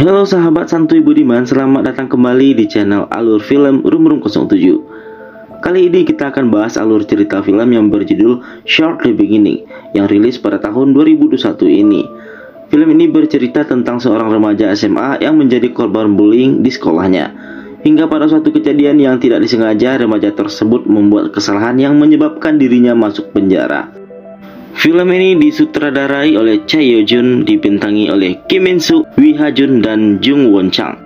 Halo sahabat santuy budiman, selamat datang kembali di channel Alur Film Room 07. Kali ini kita akan bahas alur cerita film yang berjudul Short the Beginning yang rilis pada tahun 2021 ini. Film ini bercerita tentang seorang remaja SMA yang menjadi korban bullying di sekolahnya. Hingga pada suatu kejadian yang tidak disengaja, remaja tersebut membuat kesalahan yang menyebabkan dirinya masuk penjara. Film ini disutradarai oleh Cha Yo Jun, dibintangi oleh Kim Min Soo, Wi Ha Jun, dan Jung Won Chang.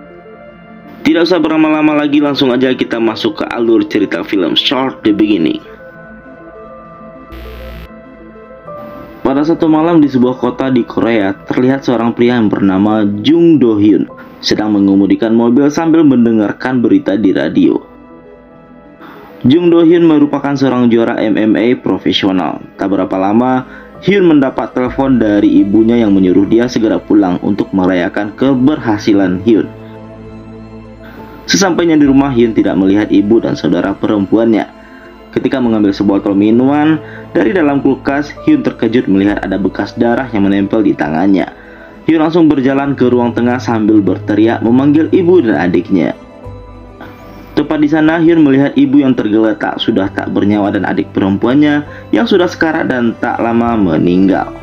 Tidak usah berlama-lama lagi, langsung aja kita masuk ke alur cerita film Short the Beginning. Pada satu malam di sebuah kota di Korea, terlihat seorang pria yang bernama Jung Do Hyun sedang mengemudikan mobil sambil mendengarkan berita di radio. Jung Do Hyun merupakan seorang juara MMA profesional. Tak berapa lama, Hyun mendapat telepon dari ibunya yang menyuruh dia segera pulang untuk merayakan keberhasilan Hyun. Sesampainya di rumah, Hyun tidak melihat ibu dan saudara perempuannya. Ketika mengambil sebuah botol minuman dari dalam kulkas, Hyun terkejut melihat ada bekas darah yang menempel di tangannya. Hyun langsung berjalan ke ruang tengah sambil berteriak memanggil ibu dan adiknya. Tepat di sana, Hyun melihat ibu yang tergeletak sudah tak bernyawa dan adik perempuannya yang sudah sekarat dan tak lama meninggal.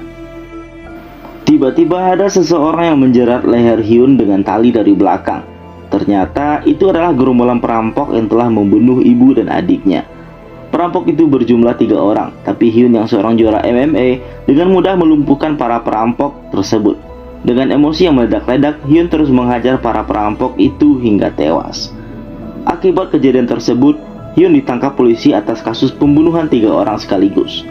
Tiba-tiba ada seseorang yang menjerat leher Hyun dengan tali dari belakang. Ternyata itu adalah gerombolan perampok yang telah membunuh ibu dan adiknya. Perampok itu berjumlah 3 orang, tapi Hyun yang seorang juara MMA dengan mudah melumpuhkan para perampok tersebut. Dengan emosi yang meledak-ledak, Hyun terus menghajar para perampok itu hingga tewas. Akibat kejadian tersebut, Hyun ditangkap polisi atas kasus pembunuhan 3 orang sekaligus.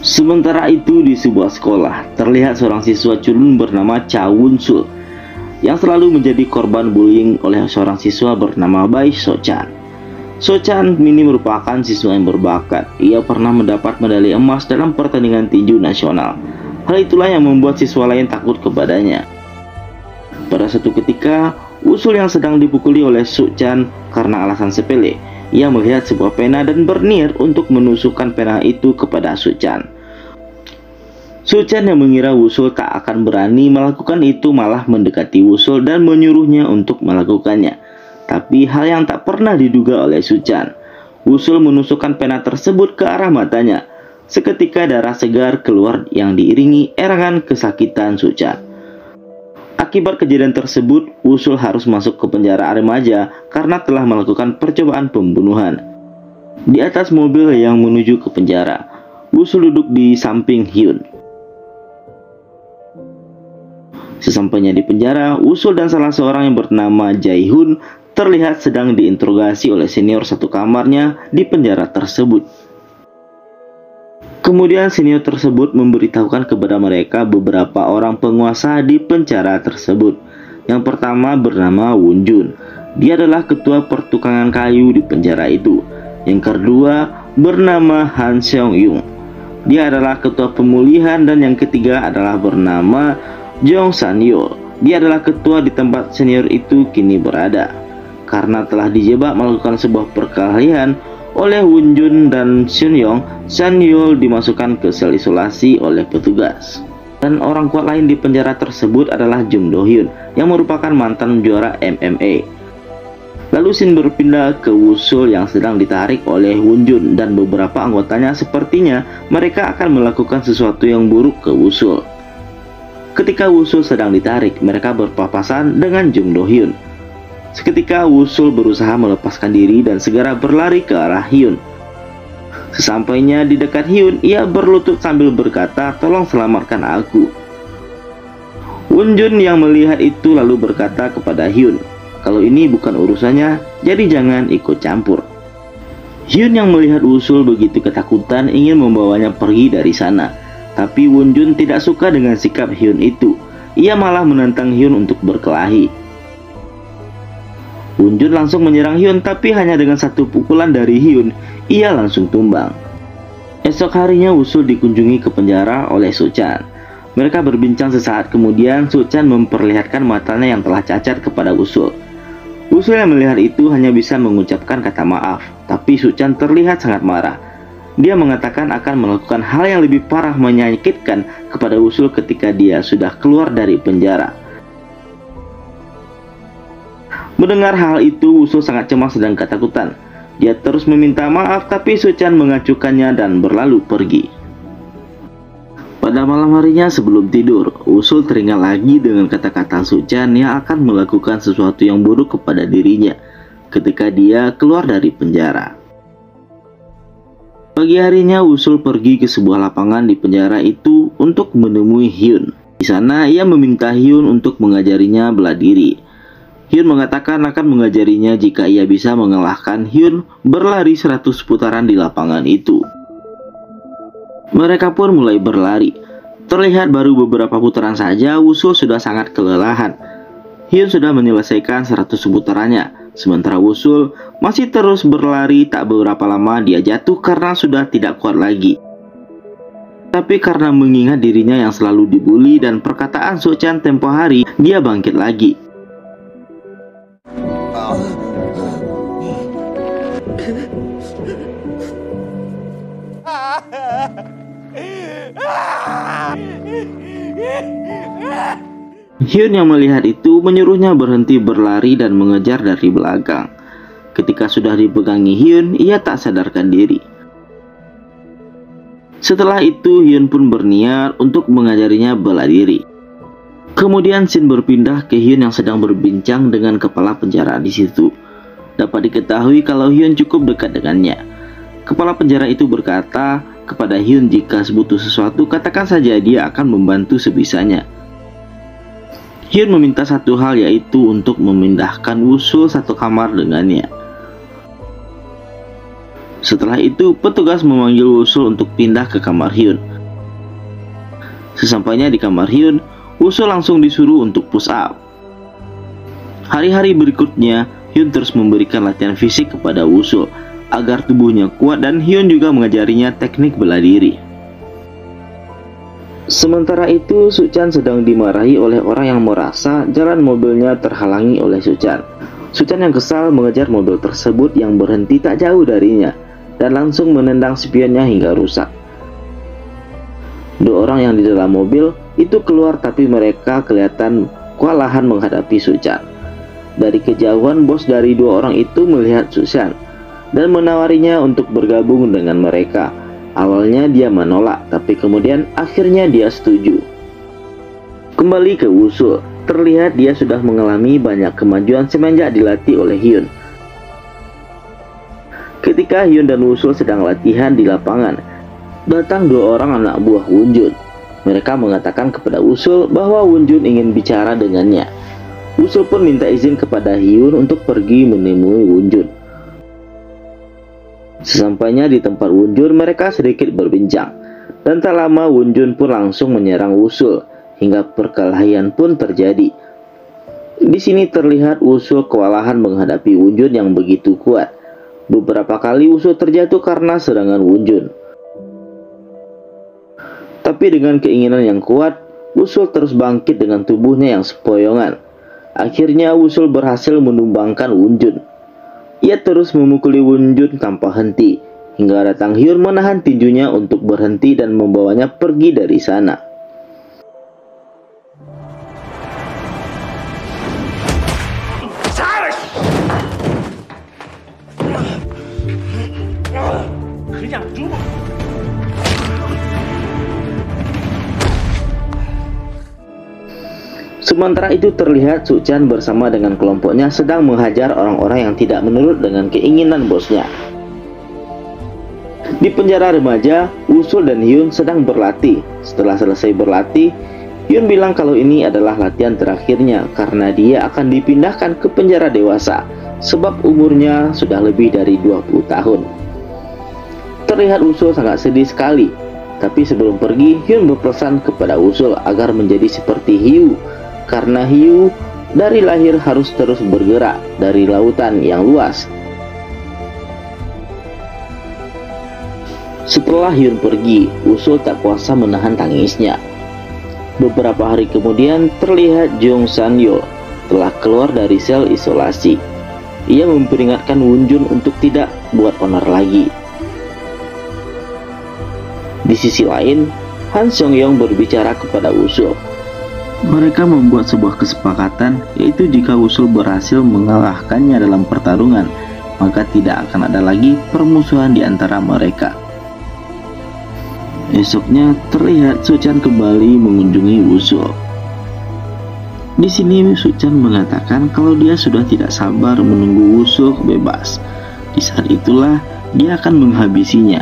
Sementara itu di sebuah sekolah, terlihat seorang siswa culun bernama Cha Won Sul yang selalu menjadi korban bullying oleh seorang siswa bernama Bae So Chan. So Chan ini merupakan siswa yang berbakat. Ia pernah mendapat medali emas dalam pertandingan tinju nasional. Hal itulah yang membuat siswa lain takut kepadanya. Pada suatu ketika, Usul yang sedang dipukuli oleh So Chan karena alasan sepele. Ia melihat sebuah pena dan berniat untuk menusukkan pena itu kepada So Chan. So Chan yang mengira Usul tak akan berani melakukan itu malah mendekati Usul dan menyuruhnya untuk melakukannya. Tapi hal yang tak pernah diduga oleh So Chan, Usul menusukkan pena tersebut ke arah matanya. Seketika darah segar keluar yang diiringi erangan kesakitan So Chan. Akibat kejadian tersebut, Usul harus masuk ke penjara remaja karena telah melakukan percobaan pembunuhan. Di atas mobil yang menuju ke penjara, Usul duduk di samping Hyun. Sesampainya di penjara, Usul dan salah seorang yang bernama Jae Hoon terlihat sedang diinterogasi oleh senior satu kamarnya di penjara tersebut. Kemudian senior tersebut memberitahukan kepada mereka beberapa orang penguasa di penjara tersebut. Yang pertama bernama Won Jun. Dia adalah ketua pertukangan kayu di penjara itu. Yang kedua bernama Han Seong Yung. Dia adalah ketua pemulihan, dan yang ketiga adalah bernama Jong San Yol. Dia adalah ketua di tempat senior itu kini berada. Karena telah dijebak melakukan sebuah perkelahian oleh Won Jun dan Sun Yong, San Yol dimasukkan ke sel isolasi oleh petugas. Dan orang kuat lain di penjara tersebut adalah Jung Do Hyun yang merupakan mantan juara MMA. Lalu scene berpindah ke Usul yang sedang ditarik oleh Won Jun dan beberapa anggotanya. Sepertinya mereka akan melakukan sesuatu yang buruk ke Usul. Ketika Usul sedang ditarik, mereka berpapasan dengan Jung Do Hyun. Seketika Usul berusaha melepaskan diri dan segera berlari ke arah Hyun. Sesampainya di dekat Hyun, ia berlutut sambil berkata, "Tolong selamatkan aku." Won Jun yang melihat itu lalu berkata kepada Hyun, "Kalau ini bukan urusannya, jadi jangan ikut campur." Hyun yang melihat Usul begitu ketakutan ingin membawanya pergi dari sana. Tapi Won Jun tidak suka dengan sikap Hyun itu. Ia malah menantang Hyun untuk berkelahi. Won Jun langsung menyerang Hyun, tapi hanya dengan satu pukulan dari Hyun, ia langsung tumbang. Esok harinya Usul dikunjungi ke penjara oleh So Chan. Mereka berbincang sesaat kemudian. So Chan memperlihatkan matanya yang telah cacat kepada Usul. Usul yang melihat itu hanya bisa mengucapkan kata maaf, tapi So Chan terlihat sangat marah. Dia mengatakan akan melakukan hal yang lebih parah menyakitkan kepada Usul ketika dia sudah keluar dari penjara. Mendengar hal itu, Usul sangat cemas dan ketakutan. Dia terus meminta maaf, tapi Su-chan mengacuhkannya dan berlalu pergi. Pada malam harinya sebelum tidur, Usul teringat lagi dengan kata-kata Su-chan yang akan melakukan sesuatu yang buruk kepada dirinya ketika dia keluar dari penjara. Pagi harinya Usul pergi ke sebuah lapangan di penjara itu untuk menemui Hyun. Di sana ia meminta Hyun untuk mengajarinya bela diri. Hyun mengatakan akan mengajarinya jika ia bisa mengalahkan Hyun berlari 100 putaran di lapangan itu. Mereka pun mulai berlari. Terlihat baru beberapa putaran saja Usul sudah sangat kelelahan. Hyun sudah menyelesaikan 100 putarannya, sementara Usul masih terus berlari. Tak beberapa lama dia jatuh karena sudah tidak kuat lagi. Tapi karena mengingat dirinya yang selalu dibully dan perkataan Su-chan tempo hari, dia bangkit lagi. Hyun yang melihat itu menyuruhnya berhenti berlari dan mengejar dari belakang. Ketika sudah dipegangi Hyun, ia tak sadarkan diri. Setelah itu Hyun pun berniat untuk mengajarinya bela diri. Kemudian scene berpindah ke Hyun yang sedang berbincang dengan kepala penjara di situ. Dapat diketahui kalau Hyun cukup dekat dengannya. Kepala penjara itu berkata kepada Hyun jika butuh sesuatu, katakan saja, dia akan membantu sebisanya. Hyun meminta satu hal, yaitu untuk memindahkan Usul satu kamar dengannya. Setelah itu petugas memanggil Usul untuk pindah ke kamar Hyun. Sesampainya di kamar Hyun, Usul langsung disuruh untuk push up. Hari-hari berikutnya Hyun terus memberikan latihan fisik kepada Usul agar tubuhnya kuat, dan Hyun juga mengajarinya teknik bela diri. Sementara itu Su-chan sedang dimarahi oleh orang yang merasa jalan mobilnya terhalangi oleh Su-chan. Su-chan yang kesal mengejar mobil tersebut yang berhenti tak jauh darinya dan langsung menendang spionnya hingga rusak. Dua orang yang di dalam mobil itu keluar, tapi mereka kelihatan kewalahan menghadapi Su-chan. Dari kejauhan bos dari dua orang itu melihat Su-chan dan menawarinya untuk bergabung dengan mereka. Awalnya dia menolak, tapi kemudian akhirnya dia setuju. Kembali ke Usul, terlihat dia sudah mengalami banyak kemajuan semenjak dilatih oleh Hyun. Ketika Hyun dan Usul sedang latihan di lapangan, datang dua orang anak buah Wonjun. Mereka mengatakan kepada Usul bahwa Wonjun ingin bicara dengannya. Usul pun minta izin kepada Hyun untuk pergi menemui Wonjun. Sesampainya di tempat Wonjun, mereka sedikit berbincang, dan tak lama Wonjun pun langsung menyerang Usul hingga perkelahian pun terjadi. Di sini terlihat Usul kewalahan menghadapi Wonjun yang begitu kuat. Beberapa kali Usul terjatuh karena serangan Wonjun. Tapi dengan keinginan yang kuat, Usul terus bangkit dengan tubuhnya yang sepoyongan. Akhirnya Usul berhasil menumbangkan Wonjun. Ia terus memukuli Wonjun tanpa henti, hingga datang Hyun menahan tinjunya untuk berhenti dan membawanya pergi dari sana. Sementara itu terlihat Su-chan bersama dengan kelompoknya sedang menghajar orang-orang yang tidak menurut dengan keinginan bosnya. Di penjara remaja, Usul dan Hyun sedang berlatih. Setelah selesai berlatih, Hyun bilang kalau ini adalah latihan terakhirnya karena dia akan dipindahkan ke penjara dewasa sebab umurnya sudah lebih dari 20 tahun. Terlihat Usul sangat sedih sekali. Tapi sebelum pergi, Hyun berpesan kepada Usul agar menjadi seperti hiu, karena hiu dari lahir harus terus bergerak dari lautan yang luas. Setelah Hyun pergi, Usul tak kuasa menahan tangisnya. Beberapa hari kemudian terlihat Jung San-yeol telah keluar dari sel isolasi. Ia memperingatkan Wonjun untuk tidak buat onar lagi. Di sisi lain, Han Seong-yeong berbicara kepada Usul. Mereka membuat sebuah kesepakatan, yaitu jika Wusul berhasil mengalahkannya dalam pertarungan, maka tidak akan ada lagi permusuhan di antara mereka. Esoknya terlihat Suchan kembali mengunjungi Wusul. Di sini Suchan mengatakan kalau dia sudah tidak sabar menunggu Wusul bebas. Di saat itulah dia akan menghabisinya.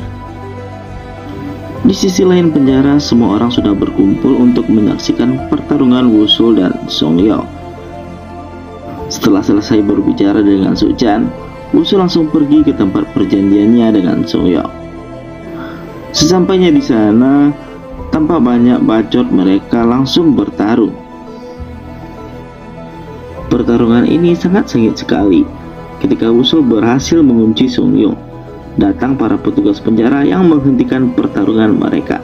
Di sisi lain penjara, semua orang sudah berkumpul untuk menyaksikan pertarungan Wusul dan Song Yao. Setelah selesai berbicara dengan Suchan, Wusul langsung pergi ke tempat perjanjiannya dengan Song Yao. Sesampainya di sana, tanpa banyak bacot mereka langsung bertarung. Pertarungan ini sangat sengit sekali. Ketika Wusul berhasil mengunci Song Yao, datang para petugas penjara yang menghentikan pertarungan mereka.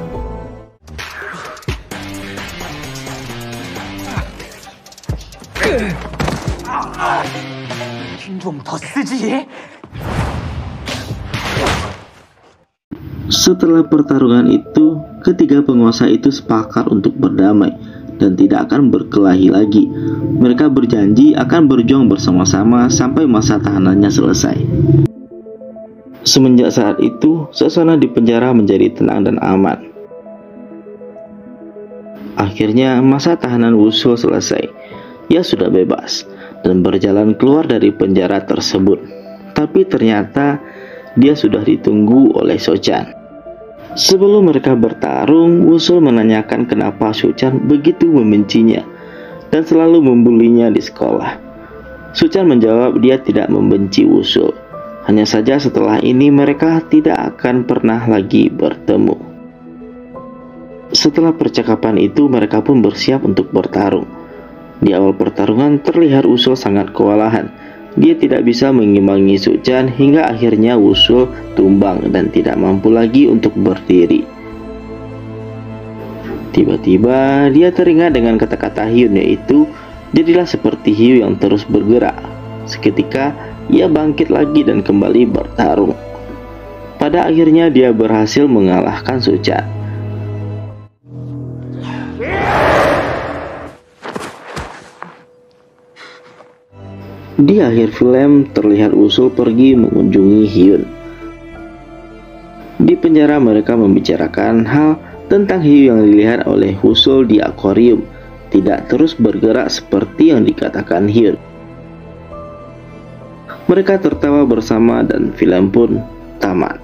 Setelah pertarungan itu, ketiga penguasa itu sepakat untuk berdamai dan tidak akan berkelahi lagi. Mereka berjanji akan berjuang bersama-sama sampai masa tahanannya selesai. Semenjak saat itu, suasana di penjara menjadi tenang dan aman. Akhirnya, masa tahanan Wusul selesai. Ia sudah bebas dan berjalan keluar dari penjara tersebut. Tapi ternyata, dia sudah ditunggu oleh Suchan. Sebelum mereka bertarung, Wusul menanyakan kenapa Suchan begitu membencinya dan selalu membulinya di sekolah. Suchan menjawab dia tidak membenci Wusul. Hanya saja setelah ini mereka tidak akan pernah lagi bertemu. Setelah percakapan itu mereka pun bersiap untuk bertarung. Di awal pertarungan terlihat Wusul sangat kewalahan. Dia tidak bisa mengimbangi Suchan hingga akhirnya Wusul tumbang dan tidak mampu lagi untuk berdiri. Tiba-tiba dia teringat dengan kata-kata Hyun, yaitu jadilah seperti hiu yang terus bergerak. Seketika ia bangkit lagi dan kembali bertarung. Pada akhirnya dia berhasil mengalahkan Suchan. Di akhir film terlihat Wusul pergi mengunjungi Hyun. Di penjara mereka membicarakan hal tentang hiu yang dilihat oleh Wusul di akuarium tidak terus bergerak seperti yang dikatakan Hyun. Mereka tertawa bersama dan film pun tamat.